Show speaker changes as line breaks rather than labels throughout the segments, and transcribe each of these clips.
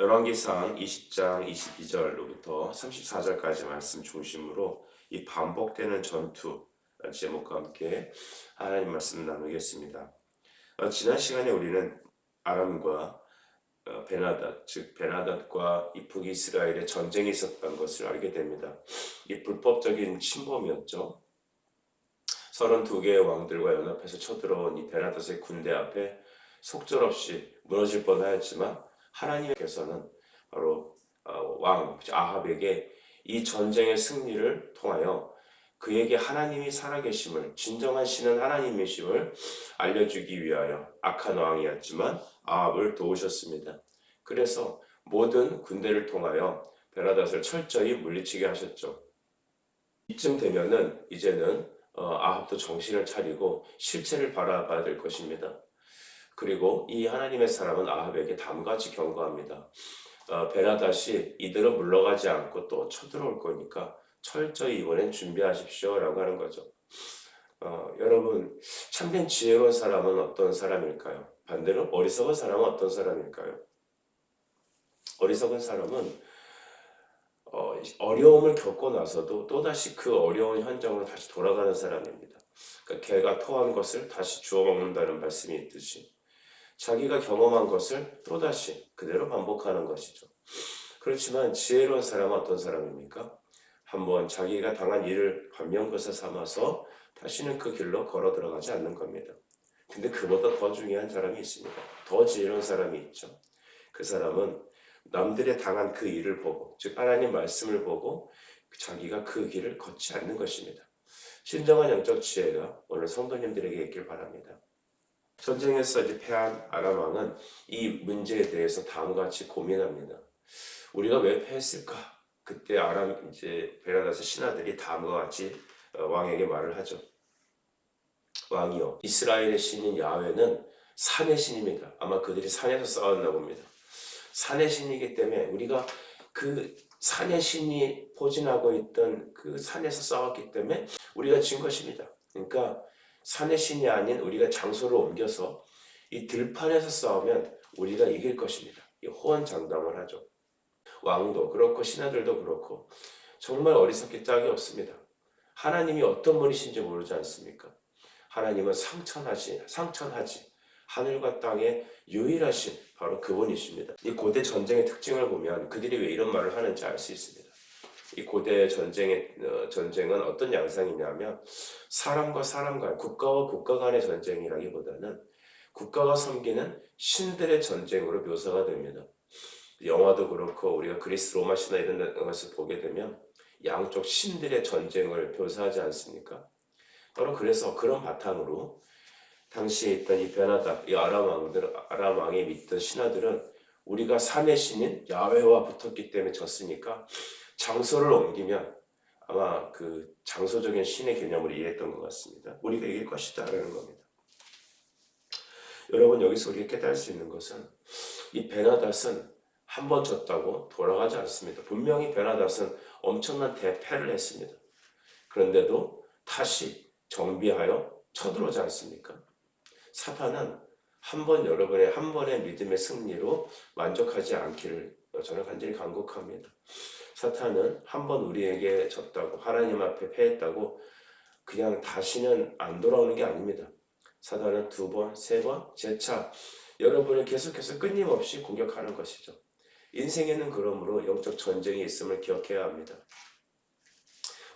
열왕기상 20장 22절로부터 34절까지 말씀 중심으로 이 반복되는 전투 제목과 함께 하나님 말씀 나누겠습니다. 지난 시간에 우리는 아람과 베나닷, 즉 베나닷과 이 북이스라엘의 전쟁이 있었던 것을 알게 됩니다. 이 불법적인 침범이었죠. 32개의 왕들과 연합해서 쳐들어온 이 베나닷의 군대 앞에 속절없이 무너질 뻔하였지만 하나님께서는 바로 왕 아합에게 이 전쟁의 승리를 통하여 그에게 하나님이 살아계심을, 진정한 신은 하나님이심을 알려주기 위하여 악한 왕이었지만 아합을 도우셨습니다. 그래서 모든 군대를 통하여 베나닷을 철저히 물리치게 하셨죠. 이쯤 되면은 이제는 아합도 정신을 차리고 실체를 바라봐야 될 것입니다. 그리고 이 하나님의 사람은 아합에게 다음같이 경고합니다. 베나닷이 이대로 물러가지 않고 또 쳐들어올 거니까 철저히 이번엔 준비하십시오 라고 하는 거죠. 여러분, 참된 지혜로운 사람은 어떤 사람일까요? 반대로 어리석은 사람은 어떤 사람일까요? 어리석은 사람은 어려움을 겪고 나서도 또다시 그 어려운 현장으로 다시 돌아가는 사람입니다. 그러니까 개가 토한 것을 다시 주워 먹는다는 말씀이 있듯이 자기가 경험한 것을 또다시 그대로 반복하는 것이죠. 그렇지만 지혜로운 사람은 어떤 사람입니까? 한번 자기가 당한 일을 반면교사 삼아서 다시는 그 길로 걸어 들어가지 않는 겁니다. 근데 그보다 더 중요한 사람이 있습니다. 더 지혜로운 사람이 있죠. 그 사람은 남들의 당한 그 일을 보고, 즉 하나님 말씀을 보고 자기가 그 길을 걷지 않는 것입니다. 진정한 영적 지혜가 오늘 성도님들에게 있길 바랍니다. 전쟁에서 패한 아람 왕은 이 문제에 대해서 다음과 같이 고민합니다. 우리가 왜 패했을까? 그때 아람 베나닷의 신하들이 다음과 같이 왕에게 말을 하죠. 왕이요, 이스라엘의 신인 야훼는 산의 신입니다. 아마 그들이 산에서 싸웠나 봅니다. 산의 신이기 때문에 우리가 그 산의 신이 포진하고 있던 그 산에서 싸웠기 때문에 우리가 진 것입니다. 그러니까 산의 신이 아닌 우리가 장소를 옮겨서 이 들판에서 싸우면 우리가 이길 것입니다. 호언장담을 하죠. 왕도 그렇고 신하들도 그렇고 정말 어리석기 짝이 없습니다. 하나님이 어떤 분이신지 모르지 않습니까? 하나님은 상천하지 하늘과 땅의 유일하신 바로 그분이십니다. 이 고대 전쟁의 특징을 보면 그들이 왜 이런 말을 하는지 알 수 있습니다. 이 고대 전쟁은 어떤 양상이냐면 사람과 사람 간, 국가와 국가 간의 전쟁이라기보다는 국가가 섬기는 신들의 전쟁으로 묘사가 됩니다. 영화도 그렇고 우리가 그리스 로마 신화 이런 것을 보게 되면 양쪽 신들의 전쟁을 묘사하지 않습니까? 바로 그래서 그런 바탕으로 당시에 있던 이 베나닷, 이 아람 왕이 믿던 신하들은 우리가 산의 신인 야훼와 붙었기 때문에 졌으니까 장소를 옮기면 아마 그 장소적인 신의 개념을 이해했던 것 같습니다. 우리가 이길 것이다 라는 겁니다. 여러분, 여기서 우리가 깨달을 수 있는 것은 이 베나닷은 한 번 졌다고 돌아가지 않습니다. 분명히 베나닷은 엄청난 대패를 했습니다. 그런데도 다시 정비하여 쳐들어오지 않습니까? 사탄은 여러분의 한 번의 믿음의 승리로 만족하지 않기를 저는 간절히 간구합니다. 사탄은 한 번 우리에게 졌다고, 하나님 앞에 패했다고 그냥 다시는 안 돌아오는 게 아닙니다. 사탄은 2번, 3번, 재차 여러분을 계속해서 끊임없이 공격하는 것이죠. 인생에는 그러므로 영적 전쟁이 있음을 기억해야 합니다.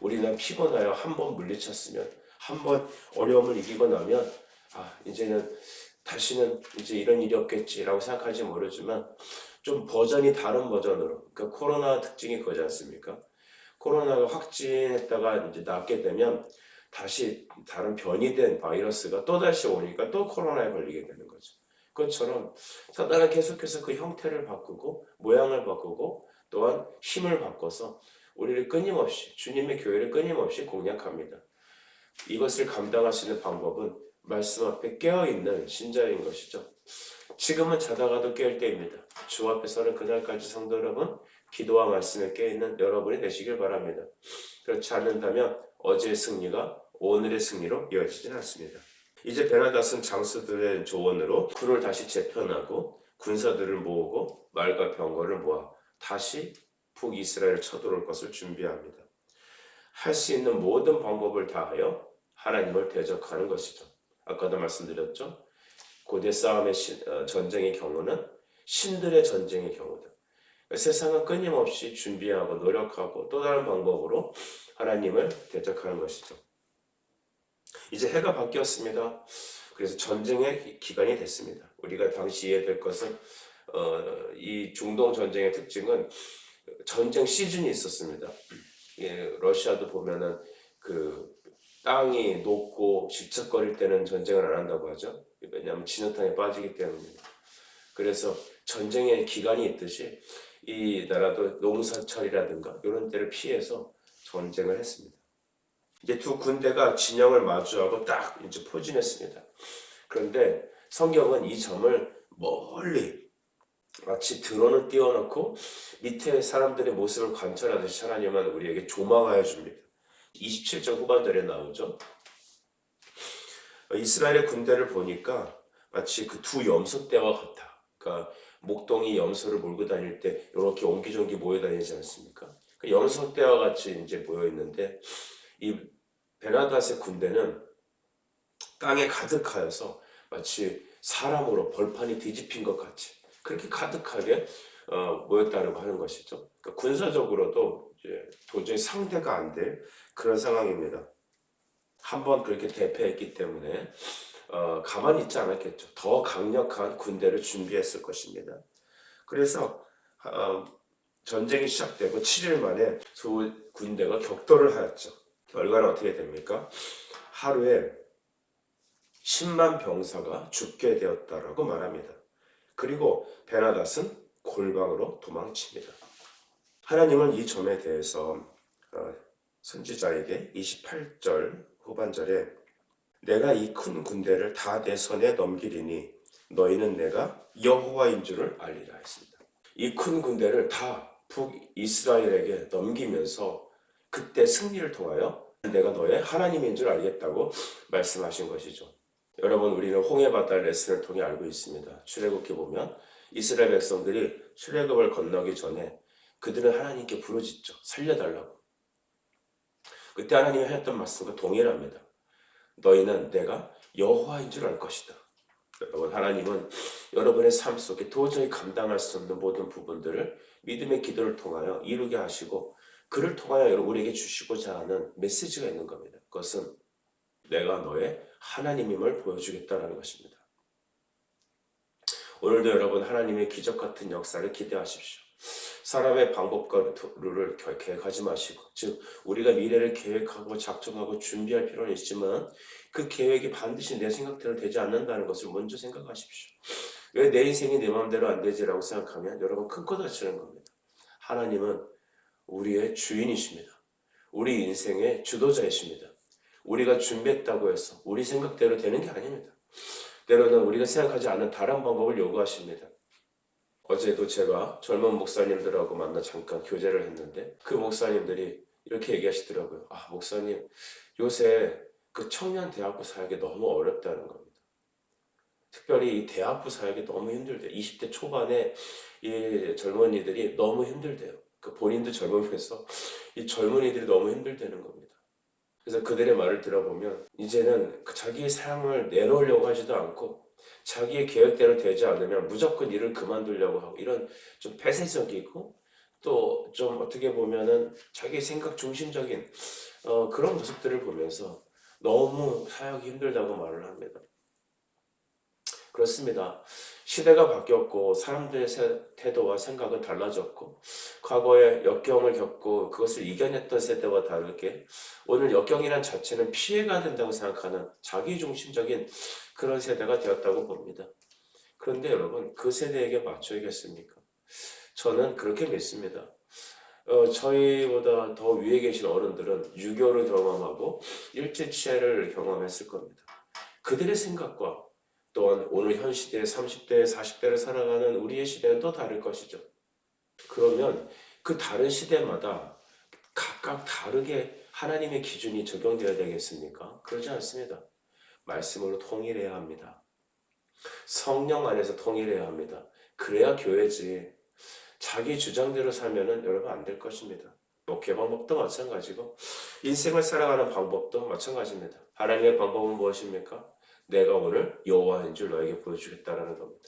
우리는 피곤하여 한 번 물리쳤으면, 한 번 어려움을 이기고 나면 이제는 다시는 이런 일이 없겠지라고 생각할지 모르지만 좀 다른 버전으로, 그러니까 코로나 특징이 그거지 않습니까? 코로나가 확진했다가 낫게 되면 다시 다른 변이된 바이러스가 또다시 오니까 또 코로나에 걸리게 되는 거죠. 그것처럼 사단은 계속해서 그 형태를 바꾸고 모양을 바꾸고 또한 힘을 바꿔서 우리를 끊임없이, 주님의 교회를 끊임없이 공략합니다. 이것을 감당할 수 있는 방법은 말씀 앞에 깨어있는 신자인 것이죠. 지금은 자다가도 깨울 때입니다. 주 앞에 서는 그날까지 성도 여러분, 기도와 말씀에 깨어있는 여러분이 되시길 바랍니다. 그렇지 않는다면 어제의 승리가 오늘의 승리로 이어지진 않습니다. 이제 베나닷은 장수들의 조언으로 굴을 다시 재편하고 군사들을 모으고 말과 병거를 모아 다시 북이스라엘을 쳐들어올 것을 준비합니다. 할 수 있는 모든 방법을 다하여 하나님을 대적하는 것이죠. 아까도 말씀드렸죠. 고대 싸움의 전쟁의 경우는 신들의 전쟁의 경우다. 세상은 끊임없이 준비하고 노력하고 또 다른 방법으로 하나님을 대적하는 것이죠. 이제 해가 바뀌었습니다. 그래서 전쟁의 기간이 됐습니다. 우리가 당시 이해될 것은 이 중동 전쟁의 특징은 전쟁 시즌이 있었습니다. 러시아도 보면은 그 땅이 녹고 질척거릴 때는 전쟁을 안 한다고 하죠. 왜냐하면 진흙탕에 빠지기 때문입니다. 그래서 전쟁의 기간이 있듯이 이 나라도 농사철이라든가 이런 때를 피해서 전쟁을 했습니다. 이제 두 군대가 진영을 마주하고 딱 이제 포진했습니다. 그런데 성경은 이 점을 멀리 마치 드론을 띄워놓고 밑에 사람들의 모습을 관찰하듯이 하나님은 우리에게 조망하여 줍니다. 27절 후반절에 나오죠. 이스라엘의 군대를 보니까 마치 그 두 염소떼와 같아. 그러니까 목동이 염소를 몰고 다닐 때 이렇게 옹기종기 모여 다니지 않습니까? 그 염소떼와 같이 이제 모여 있는데 이 베나닷의 군대는 땅에 가득하여서 마치 사람으로 벌판이 뒤집힌 것 같이 그렇게 가득하게 모였다고 하는 것이죠. 그러니까 군사적으로도 이제 도저히 상대가 안 될 그런 상황입니다. 한번 그렇게 대패했기 때문에 가만히 있지 않았겠죠. 더 강력한 군대를 준비했을 것입니다. 그래서 전쟁이 시작되고 7일 만에 두 군대가 격돌을 하였죠. 결과는 어떻게 됩니까? 하루에 10만 병사가 죽게 되었다라고 말합니다. 그리고 베나닷은 골방으로 도망칩니다. 하나님은 이 점에 대해서 선지자에게 28절 후반절에 내가 이 큰 군대를 다 내 손에 넘기리니 너희는 내가 여호와인 줄을 알리라 했습니다. 이 큰 군대를 다 북이스라엘에게 넘기면서 그때 승리를 통하여 내가 너의 하나님인 줄 알겠다고 말씀하신 것이죠. 여러분, 우리는 홍해바다 레슨을 통해 알고 있습니다. 출애굽기 보면 이스라엘 백성들이 출애굽을 건너기 전에 그들은 하나님께 부르짖죠. 살려달라고. 그때 하나님이 하셨던 말씀과 동일합니다. 너희는 내가 여호와인 줄 알 것이다. 여러분, 하나님은 여러분의 삶 속에 도저히 감당할 수 없는 모든 부분들을 믿음의 기도를 통하여 이루게 하시고 그를 통하여 우리에게 주시고자 하는 메시지가 있는 겁니다. 그것은 내가 너의 하나님임을 보여주겠다는 것입니다. 오늘도 여러분 하나님의 기적 같은 역사를 기대하십시오. 사람의 방법과 룰을 계획하지 마시고, 즉 우리가 미래를 계획하고 작정하고 준비할 필요는 있지만 그 계획이 반드시 내 생각대로 되지 않는다는 것을 먼저 생각하십시오. 왜 내 인생이 내 마음대로 안 되지라고 생각하면 여러분 큰 코 다치는 겁니다. 하나님은 우리의 주인이십니다. 우리 인생의 주도자이십니다. 우리가 준비했다고 해서 우리 생각대로 되는 게 아닙니다. 때로는 우리가 생각하지 않는 다른 방법을 요구하십니다. 어제도 제가 젊은 목사님들하고 만나 잠깐 교제를 했는데 그 목사님들이 이렇게 얘기하시더라고요. 아, 목사님, 요새 그 청년 대학부 사역이 너무 어렵다는 겁니다. 특별히 이 대학부 사역이 너무 힘들대요. 20대 초반에 이 젊은이들이 너무 힘들대요. 그 본인도 젊으면서 이 젊은이들이 너무 힘들다는 겁니다. 그래서 그들의 말을 들어보면 이제는 자기의 삶을 내놓으려고 하지도 않고 자기의 계획대로 되지 않으면 무조건 일을 그만두려고 하고 이런 좀 폐쇄적이고 또 좀 어떻게 보면은 자기 생각 중심적인 그런 모습들을 보면서 너무 사역이 힘들다고 말을 합니다. 그렇습니다. 시대가 바뀌었고 사람들의 태도와 생각은 달라졌고 과거에 역경을 겪고 그것을 이겨냈던 세대와 다르게 오늘 역경이란 자체는 피해가 된다고 생각하는 자기중심적인 그런 세대가 되었다고 봅니다. 그런데 여러분, 그 세대에게 맞춰야겠습니까? 저는 그렇게 믿습니다. 저희보다 더 위에 계신 어른들은 유교를 경험하고 일제치해를 경험했을 겁니다. 그들의 생각과 또한 오늘 현 시대 30대, 40대를 살아가는 우리의 시대는 또 다를 것이죠. 그러면 그 다른 시대마다 각각 다르게 하나님의 기준이 적용되어야 되겠습니까? 그러지 않습니다. 말씀으로 통일해야 합니다. 성령 안에서 통일해야 합니다. 그래야 교회지. 자기 주장대로 살면은 여러분 안 될 것입니다. 목회 방법도 마찬가지고 인생을 살아가는 방법도 마찬가지입니다. 하나님의 방법은 무엇입니까? 내가 오늘 여호와인 줄 너에게 보여주겠다라는 겁니다.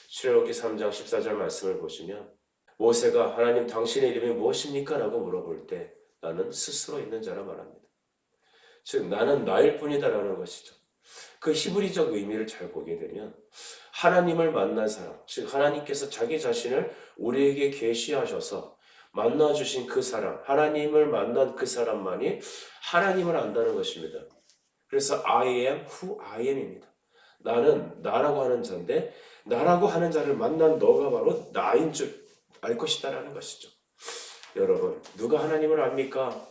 출애굽기 3장 14절 말씀을 보시면 모세가 하나님 당신의 이름이 무엇입니까? 라고 물어볼 때 나는 스스로 있는 자라 말합니다. 즉 나는 나일 뿐이다라는 것이죠. 그 히브리적 의미를 잘 보게 되면 하나님을 만난 사람, 즉 하나님께서 자기 자신을 우리에게 계시하셔서 만나주신 그 사람, 하나님을 만난 그 사람만이 하나님을 안다는 것입니다. 그래서 I am who I am입니다. 나는 나라고 하는 자인데 나라고 하는 자를 만난 너가 바로 나인 줄 알 것이다라는 것이죠. 여러분, 누가 하나님을 압니까?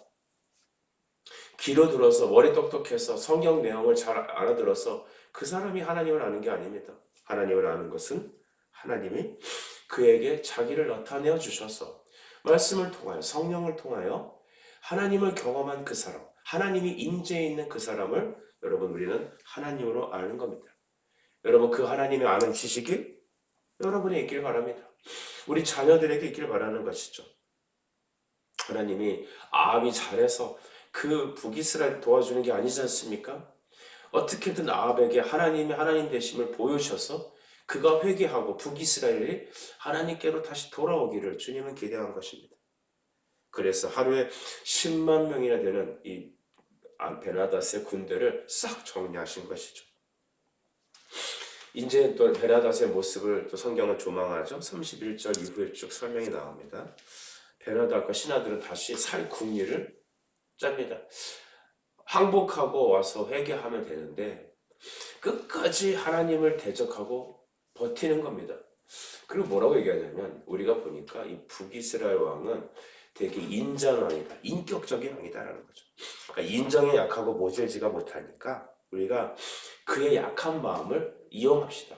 귀로 들어서 머리 똑똑해서 성경 내용을 잘 알아들어서 그 사람이 하나님을 아는 게 아닙니다. 하나님을 아는 것은 하나님이 그에게 자기를 나타내어 주셔서 말씀을 통하여 성령을 통하여 하나님을 경험한 그 사람, 하나님이 임재해 있는 그 사람을 여러분 우리는 하나님으로 아는 겁니다. 여러분 그 하나님이 아는 지식이 여러분에 있길 바랍니다. 우리 자녀들에게 있길 바라는 것이죠. 하나님이 아합이 잘해서 그 북이스라엘 도와주는 게 아니지 않습니까? 어떻게든 아합에게 하나님의 하나님 되심을 보여주셔서 그가 회개하고 북이스라엘이 하나님께로 다시 돌아오기를 주님은 기대한 것입니다. 그래서 하루에 10만 명이나 되는 이 베나닷의 군대를 싹 정리하신 것이죠. 이제 또 베나닷의 모습을 또 성경은 조망하죠. 31절 이후에 쭉 설명이 나옵니다. 베나닷과 신하들은 다시 살 궁리를 짭니다. 항복하고 와서 회개하면 되는데 끝까지 하나님을 대적하고 버티는 겁니다. 그리고 뭐라고 얘기하냐면 우리가 보니까 이 북이스라엘 왕은 되게 인자왕이다. 인격적인 왕이다라는 거죠. 그러니까 인정에 약하고 모질지가 못하니까 우리가 그의 약한 마음을 이용합시다.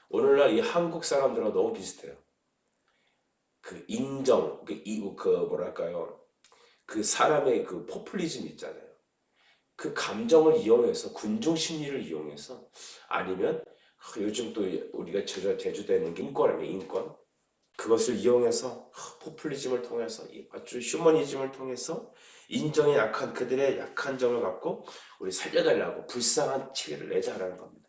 오늘날 이 한국 사람들과 너무 비슷해요. 그 인정, 그 뭐랄까요? 그 사람의 그 포퓰리즘 있잖아요. 그 감정을 이용해서 군중 심리를 이용해서 아니면 요즘 또 우리가 대주되는 게 인권이에요. 인권. 그것을 이용해서 포퓰리즘을 통해서 아주 휴머니즘을 통해서 인정에 약한 그들의 약한 점을 갖고 우리 살려달라고 불쌍한 티를 내자라는 겁니다.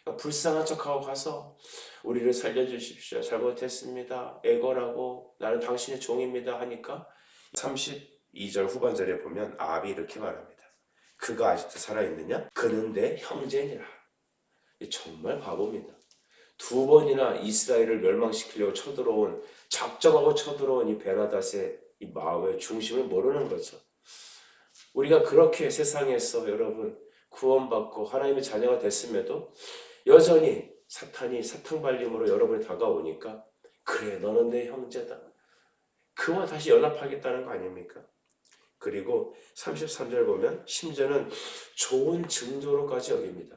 그러니까 불쌍한 척하고 가서 우리를 살려주십시오. 잘못했습니다. 애걸하고 나는 당신의 종입니다 하니까 32절 후반절에 보면 아합이 이렇게 말합니다. 그가 아직도 살아있느냐? 그는 내 형제니라. 정말 바보입니다. 두 번이나 이스라엘을 멸망시키려고 쳐들어온 작정하고 쳐들어온 이 베나닷의 이 마음의 중심을 모르는 거죠. 우리가 그렇게 세상에서 여러분 구원받고 하나님의 자녀가 됐음에도 여전히 사탄이 사탕발림으로 여러분이 다가오니까 그래 너는 내 형제다. 그와 다시 연합하겠다는 거 아닙니까? 그리고 33절 보면 심지어는 좋은 징조로까지 여깁니다.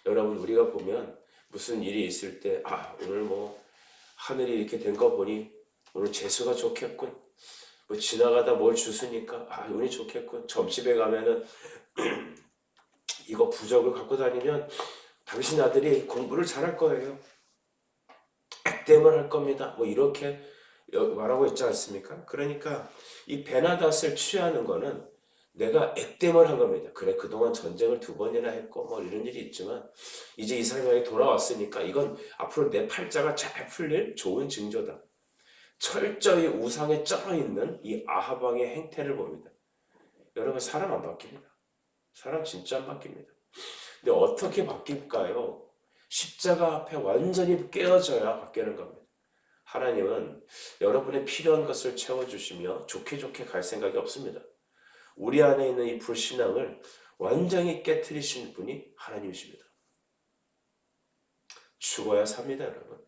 여러분 우리가 보면 무슨 일이 있을 때 오늘 뭐 하늘이 이렇게 된 거 보니 오늘 재수가 좋겠군. 뭐 지나가다 뭘 주스니까 운이 좋겠군. 점집에 가면은 이거 부적을 갖고 다니면 당신 아들이 공부를 잘할 거예요. 액땜을 할 겁니다. 뭐 이렇게 말하고 있지 않습니까? 그러니까 이 베나닷을 취하는 거는 내가 액땜을 한 겁니다. 그래 그동안 전쟁을 2번이나 했고 뭐 이런 일이 있지만 이제 이스라엘이 돌아왔으니까 이건 앞으로 내 팔자가 잘 풀릴 좋은 징조다. 철저히 우상에 쩔어 있는 이 아합 왕의 행태를 봅니다. 여러분 사람 안 바뀝니다. 사람 진짜 안 바뀝니다. 근데 어떻게 바뀔까요? 십자가 앞에 완전히 깨어져야 바뀌는 겁니다. 하나님은 여러분의 필요한 것을 채워주시며 좋게 좋게 갈 생각이 없습니다. 우리 안에 있는 이 불신앙을 완전히 깨트리신 분이 하나님이십니다. 죽어야 삽니다, 여러분.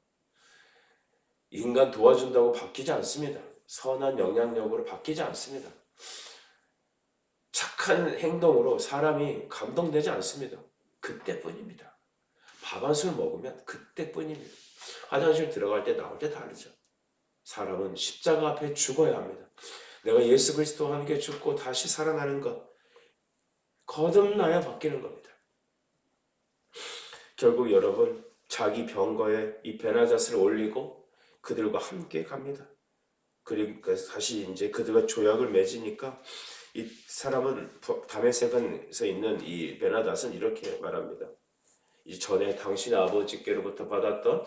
인간 도와준다고 바뀌지 않습니다. 선한 영향력으로 바뀌지 않습니다. 착한 행동으로 사람이 감동되지 않습니다. 그때뿐입니다. 밥 한 술 먹으면 그때뿐입니다. 화장실 들어갈 때 나올 때 다르죠. 사람은 십자가 앞에 죽어야 합니다. 내가 예수 그리스도와 함께 죽고 다시 살아나는 것 거듭나야 바뀌는 겁니다. 결국 여러분 자기 병거에 이 베나잣을 올리고 그들과 함께 갑니다. 그러니까 다시 이제 그들과 조약을 맺으니까 이 사람은 다메섹에서 있는 이 베나닷은 이렇게 말합니다. 이 전에 당신 아버지께로부터 받았던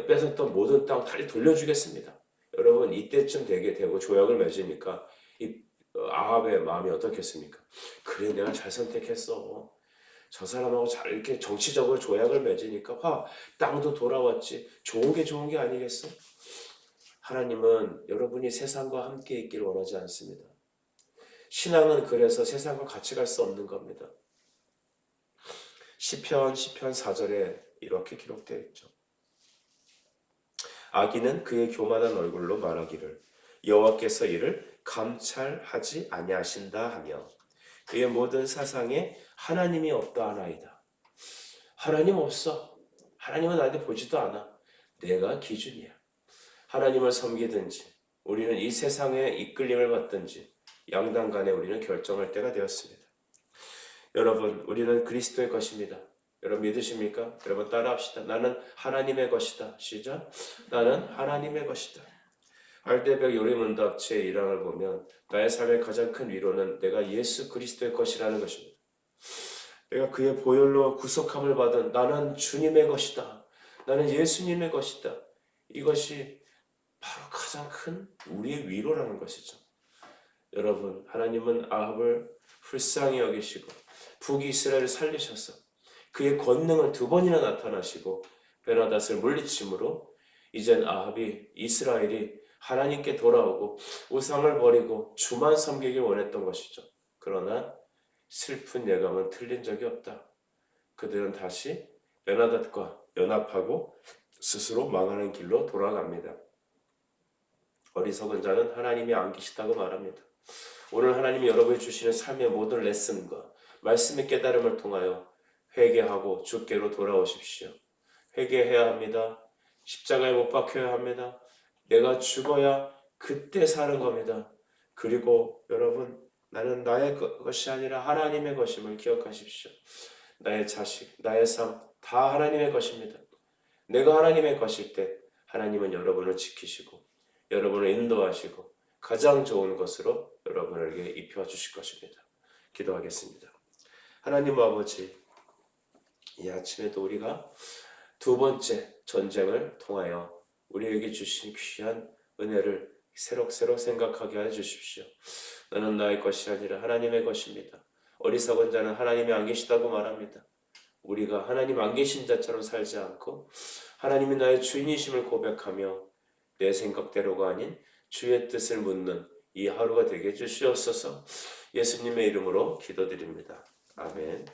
뺏었던 모든 땅 다 돌려주겠습니다. 여러분 이때쯤 되게 되고 조약을 맺으니까 이 아합의 마음이 어떻겠습니까? 그래 내가 잘 선택했어. 저 사람하고 잘 이렇게 정치적으로 조약을 맺으니까 땅도 돌아왔지. 좋은 게 아니겠어? 하나님은 여러분이 세상과 함께 있기를 원하지 않습니다. 신앙은 그래서 세상과 같이 갈 수 없는 겁니다. 시편 4절에 이렇게 기록되어 있죠. 악인은 그의 교만한 얼굴로 말하기를 여호와께서 이를 감찰하지 아니하신다 하며 그의 모든 사상에 하나님이 없다 하나이다. 하나님 없어. 하나님은 나한테 보지도 않아. 내가 기준이야. 하나님을 섬기든지 우리는 이 세상의 이끌림을 받든지 양당 간에 우리는 결정할 때가 되었습니다. 여러분 우리는 그리스도의 것입니다. 여러분 믿으십니까? 여러분 따라합시다. 나는 하나님의 것이다. 시작. 나는 하나님의 것이다. 알데백 요리문답 제1항을 보면 나의 삶의 가장 큰 위로는 내가 예수 그리스도의 것이라는 것입니다. 내가 그의 보혈로 구속함을 받은 나는 주님의 것이다. 나는 예수님의 것이다. 이것이 바로 가장 큰 우리의 위로라는 것이죠. 여러분 하나님은 아합을 불쌍히 여기시고 북이스라엘을 살리셔서 그의 권능을 2번이나 나타나시고 베나닷을 물리침으로 이젠 아합이 이스라엘이 하나님께 돌아오고 우상을 버리고 주만 섬기길 원했던 것이죠. 그러나 슬픈 예감은 틀린 적이 없다. 그들은 다시 베나닷과 연합하고 스스로 망하는 길로 돌아갑니다. 어리석은 자는 하나님이 안 계시다고 말합니다. 오늘 하나님이 여러분이 주시는 삶의 모든 레슨과 말씀의 깨달음을 통하여 회개하고 주께로 돌아오십시오. 회개해야 합니다. 십자가에 못 박혀야 합니다. 내가 죽어야 그때 사는 겁니다. 그리고 여러분 나는 나의 것이 아니라 하나님의 것임을 기억하십시오. 나의 자식, 나의 삶 다 하나님의 것입니다. 내가 하나님의 것일 때 하나님은 여러분을 지키시고 여러분을 인도하시고 가장 좋은 것으로 여러분에게 입혀 주실 것입니다. 기도하겠습니다. 하나님 아버지, 이 아침에도 우리가 2번째 전쟁을 통하여 우리에게 주신 귀한 은혜를 새록새록 생각하게 해주십시오. 나는 나의 것이 아니라 하나님의 것입니다. 어리석은 자는 하나님이 안 계시다고 말합니다. 우리가 하나님 안 계신 자처럼 살지 않고 하나님이 나의 주인이심을 고백하며 내 생각대로가 아닌 주의 뜻을 묻는 이 하루가 되게 해주시옵소서. 예수님의 이름으로 기도드립니다. 아멘.